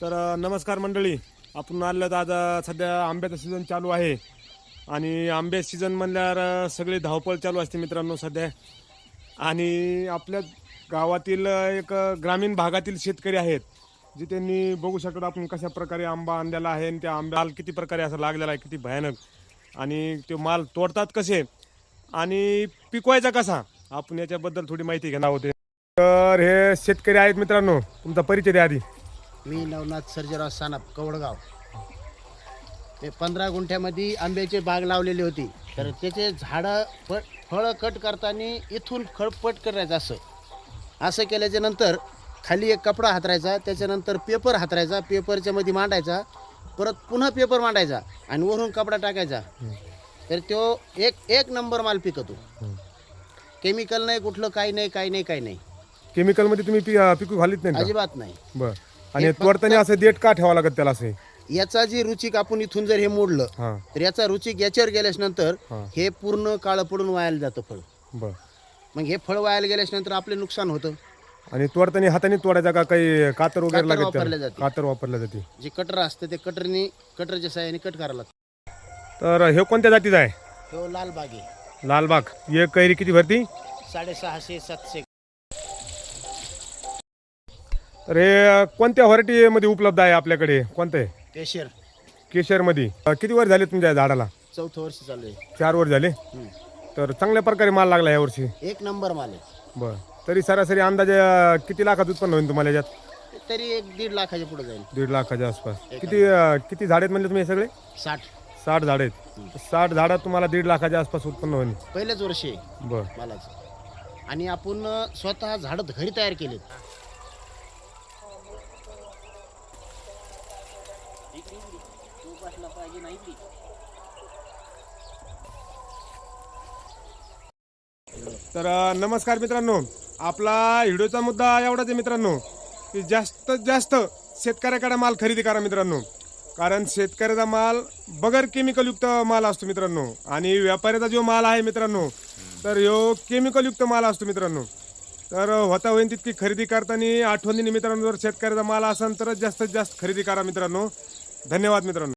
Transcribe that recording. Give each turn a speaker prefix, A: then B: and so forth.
A: तर नमस्कार मंडळी. आपण आलो आज सध्या आंब्याचा सीझन चालू आहे आणि आंबे सीझन म्हणल्यावर सगळी धावपळ चालू असते मित्रांनो सध्या. आणि आपल्या गावातील एक ग्रामीण भागातील शेतकरी आहेत जे त्यांनी बघू शकतो आपण कशा प्रकारे आंबा आणलेला आहे आणि त्या आंब्याला किती प्रकारे असं लागलेला आहे, किती भयानक, आणि ते माल तोडतात कसे आणि पिकवायचा कसा, आपण याच्याबद्दल थोडी माहिती घेणार होते. तर हे शेतकरी आहेत मित्रांनो, तुमचा परिचय द्या आधी.
B: मी नवनाथ सर्जेराव सानप कवडगाव. ते 15 गुंठ्यामध्ये आंब्याची बाग लावलेली होती. तर त्याचे झाडं फळं कट करताना इथून खळपट करायचं असं केल्याच्या नंतर खाली एक कपडा हातरायचा, त्याच्यानंतर पेपर हातरायचा, पेपरच्या मध्ये मांडायचा, परत पुन्हा पेपर मांडायचा आणि वरून कपडा टाकायचा. तर तो एक नंबर माल पिकतो. केमिकल नाही, कुठलं काही नाही.
A: केमिकल मध्ये तुम्ही पिकू घालीत नाही का?
B: अजिबात नाही.
A: बर. आणि तोडताना असं देठ का ठेवावं लागत त्याला असं?
B: याचा जी रुचिक आपण इथून जर हे मोडलं तर याचा रुचिक याच्यावर गेल्याच नंतर हे पूर्ण काळं पडून वायाला जातं फळ.
A: बर.
B: मग हे फळ वायाला गेल्याच नंतर आपले नुकसान होतं.
A: आणि तोडताना हाताने तोडायचा का काही कातर वगैरे
B: कातर
A: लागत
B: वापरल्या
A: त्याला?
B: जाते.
A: कातर वापरल्या जाते.
B: जे कटर असतं ते कटरच्या साहाय्याने कट करायला लागतं.
A: तर हे कोणत्या जातीचा आहे?
B: तो लाल बाग आहे.
A: लालबाग. एक कैरी किती भरती?
B: 650-700.
A: तर हे कोणत्या व्हरायटी मध्ये उपलब्ध आहे आपल्याकडे? कोणतं आहे?
B: केशर.
A: केशर मध्ये. किती वर्ष झाले तुमच्या झाडाला?
B: 4थं वर्ष चालू आहे.
A: 4 वर्ष झाले. तर चांगल्या प्रकारे माल लागला या वर्षी.
B: एक नंबर माल आहे.
A: बर. तरी सरासरी अंदाजे किती लाखात उत्पन्न होईल तुम्हाला याच्यात?
B: तरी 1-1.5 लाखाच्या पुढे जाईल.
A: 1.5 लाखाच्या आसपास. किती झाड आहेत म्हणजे तुम्ही हे सगळे? 60 झाड आहेत. 60 झाडात तुम्हाला 1.5 लाखाच्या आसपास उत्पन्न होईल.
B: पहिल्याच वर्षी आहे
A: बर.
B: मालाचं. आणि आपण स्वतः झाडं घरी तयार केलेत.
A: तर नमस्कार मित्रांनो, आपला व्हिडिओचा मुद्दा एवढाच आहे मित्रांनो की जास्तीत जास्त शेतकऱ्याकडे माल खरेदी करा मित्रांनो. कारण शेतकऱ्याचा माल बगर केमिकलयुक्त माल असतो मित्रांनो, आणि व्यापाऱ्याचा जो माल आहे मित्रांनो तर ह्यो केमिकलयुक्त माल असतो मित्रांनो. तर होता होईन तितकी खरेदी करताना आठवणीने मित्रांनो, जर शेतकऱ्याचा माल असेल तरच जास्तीत जास्त खरेदी करा मित्रांनो. धन्यवाद मित्रांनो.